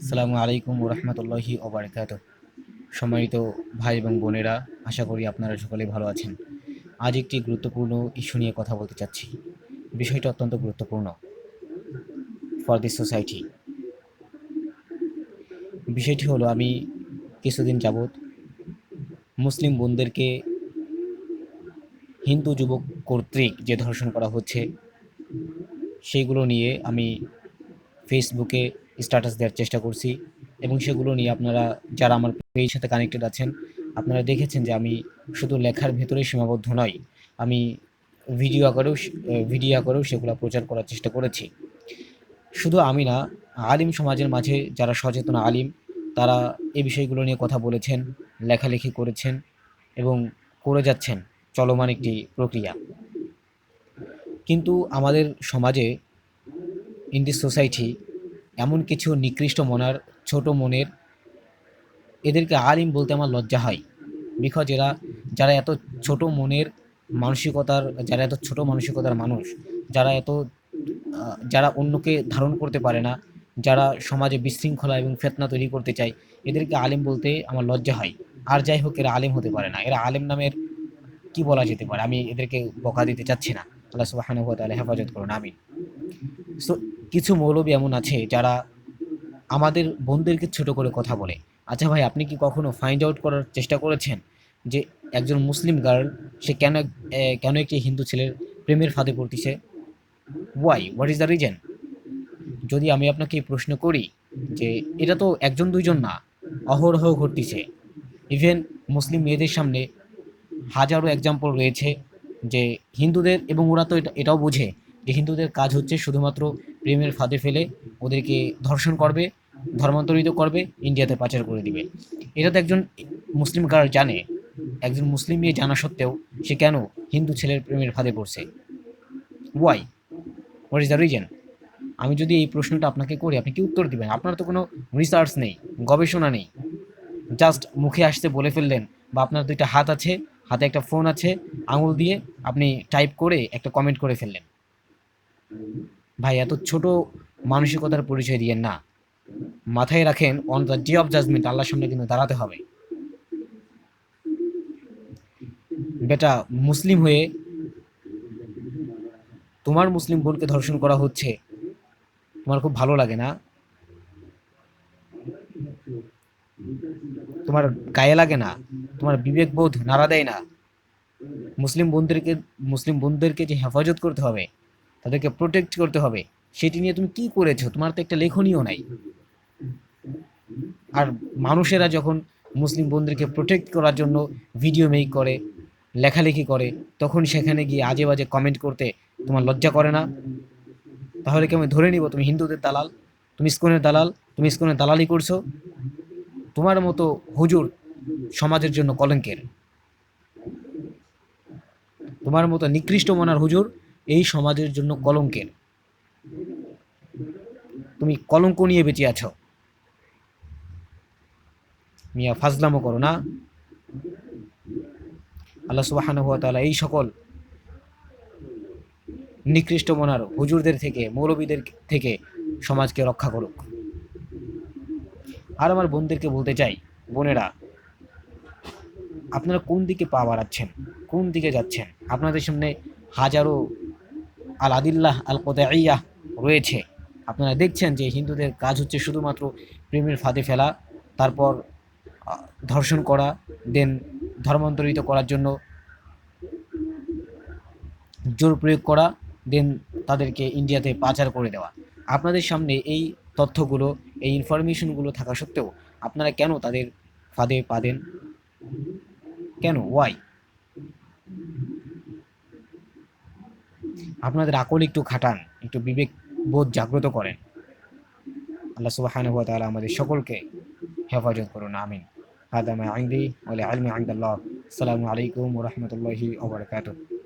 আসসালামু আলাইকুম ওরহমতুল্লাহি ওবারাকাত। সম্মানিত ভাই এবং বোনেরা, আশা করি আপনারা সকলেই ভালো আছেন। আজ একটি গুরুত্বপূর্ণ ইস্যু নিয়ে কথা বলতে চাচ্ছি। বিষয়টা অত্যন্ত গুরুত্বপূর্ণ ফর দিস সোসাইটি। বিষয়টি হলো, আমি কিছুদিন যাবৎ মুসলিম বোনদেরকে হিন্দু যুবক কর্তৃক যে ধর্ষণ করা হচ্ছে সেইগুলো নিয়ে আমি ফেসবুকে স্ট্যাটাস দেওয়ার চেষ্টা করছি, এবং সেগুলো নিয়ে আপনারা যারা আমার পেজের সাথে কানেক্টেড আছেন, আপনারা দেখেছেন যে আমি শুধু লেখার ভেতরেই সীমাবদ্ধ নয়, আমি ভিডিও আকারেও সেগুলো প্রচার করার চেষ্টা করেছি। শুধু আমি না, আলিম সমাজের মাঝে যারা সচেতন আলিম, তারা এই বিষয়গুলো নিয়ে কথা বলেছেন, লেখালেখি করেছেন এবং করে যাচ্ছেন, চলমান একটি প্রক্রিয়া। কিন্তু আমাদের সমাজে, ইন দিস সোসাইটি, এমন কিছু নিকৃষ্ট মনার, ছোট মনের, এদেরকে আলিম বলতে আমার লজ্জা হয়। বিকজ যারা এত ছোট মনের যারা এত ছোট মানসিকতার মানুষ, যারা যারা অন্যকে ধারণ করতে পারে না, যারা সমাজে বিশৃঙ্খলা এবং ফিতনা তৈরি করতে চায়, এদেরকে আলিম বলতে আমার লজ্জা হয়। আর যাই হোক, এরা আলিম হতে পারে না। এরা আলিম নামের কি বলা যেতে পারে, আমি এদেরকে বকা দিতে চাচ্ছি না। আল্লাহ সুবহানাহু ওয়া তাআলা হেফাজত করুন, আমিন। সো কিছু মৌলবী এমন আছে যারা আমাদের বোনদেরকে ছোট করে কথা বলে। আচ্ছা ভাই, আপনি কি কখনো ফাইন্ড আউট করার চেষ্টা করেছেন যে একজন মুসলিম গার্ল, সে কেন একটি হিন্দু ছেলের প্রেমের ফাঁদে পড়তেছে? What is the reason? যদি আমি আপনাকে এই প্রশ্ন করি যে এটা তো একজন দুইজন না, অহরহ ঘটতেছে। ইভেন মুসলিম মেয়েদের সামনে হাজারো এক্সাম্পল রয়েছে যে হিন্দুদের, এবং ওরা তো এটাও বোঝে যে হিন্দুদের কাজ হচ্ছে শুধুমাত্র প্রেমের ফাঁদে ফেলে ওদেরকে ধর্ষণ করবে, ধর্মান্তরিত করবে, ইন্ডিয়াতে পাচার করে দিবে। এটা তো একজন মুসলিম গার্ল জানে। একজন মুসলিম মেয়ে জানা সত্ত্বেও সে কেন হিন্দু ছেলের প্রেমের ফাঁদে পড়ছে? Why? What is the reason? আমি যদি এই প্রশ্নটা আপনাকে করি, আপনি কি উত্তর দিবেন? আপনার তো কোনো রিসার্চ নেই, গবেষণা নেই, জাস্ট মুখে আসতে বলে ফেললেন। বা আপনার দুইটা হাত আছে, হাতে একটা ফোন আছে, আঙুল দিয়ে আপনি টাইপ করে একটা কমেন্ট করে ফেললেন। ভাই, এত ছোট মানসিকতার পরিচয় দিয়েন না। মাথায় রাখেন, on the day of judgement আল্লাহর সামনে কিন্তু দাঁড়াতে হবে। বেটা, মুসলিম হয়ে তোমার মুসলিম বোনকে ধর্ষণ করা হচ্ছে, তোমার খুব ভালো লাগে না? তোমার গায়ে লাগে না? তোমার বিবেক বোধ নাড়া দেয় না? মুসলিম বোনদেরকে মুসলিম বোনদেরকে যে হেফাজত করতে হবে, তাদেরকে প্রোটেক্ট করতে হবে, সেটি নিয়ে তুমি কি করেছো? তোমার তো একটা লেখনীয় নাই। আর মানুষেরা যখন মুসলিম বোনদেরকে প্রোটেক্ট করার জন্য ভিডিও মেক করে, লেখালেখি করে, তখন সেখানে গিয়ে আজে বাজে কমেন্ট করতে তোমার লজ্জা করে না? তাহলে কি আমি ধরে নিব তুমি হিন্দুদের দালাল, তুমি ইসকনের দালাল, তুমি ইসকনের দালালি করছো? তোমার মতো হুজুর সমাজের জন্য কলঙ্কের। তোমার মতো নিকৃষ্ট মনার হুজুর এই সমাজের জন্য কলঙ্কের। তুমি কলঙ্ক নিয়ে বেঁচে আছো। মিয়া, ফাজলামো করো না। আল্লাহ সুবহানাহু ওয়া তাআলা এই সকল নিকৃষ্ট মনার হুজুরদের থেকে, মৌলবীদের থেকে সমাজকে রক্ষা করুক। আর আমার বোনদেরকে বলতে চাই, বোনেরা, আপনারা কোন দিকে পা বাড়াচ্ছেন, কোন দিকে যাচ্ছেন? আপনাদের সামনে হাজারো আল আদিল্লাহ আল কোতাইয়াহ রয়েছে। আপনারা দেখছেন যে হিন্দুদের কাজ হচ্ছে শুধুমাত্র প্রেমের ফাঁদে ফেলা, তারপর ধর্ষণ করা, দেন ধর্মান্তরিত করার জন্য জোর প্রয়োগ করা, দেন তাদেরকে ইন্ডিয়াতে পাচার করে দেওয়া। আপনাদের সামনে এই তথ্যগুলো, এই ইনফরমেশনগুলো থাকা সত্ত্বেও আপনারা কেন তাদের ফাঁদে পা দেন? কেন? ওয়াই? আপনাদের আকল একটু খাটান, একটু বিবেক বোধ জাগ্রত করেন। আল্লাহ সুবহানাহু ওয়া তাআলা আমাদের সকলকে হেফাজত করুন, আমিন। হাদা মা ইনদি ওয়া লা ইলমা ইনদাল্লাহ। আসসালামু আলাইকুম ওয়া রাহমাতুল্লাহি ওয়া বারাকাতুহু।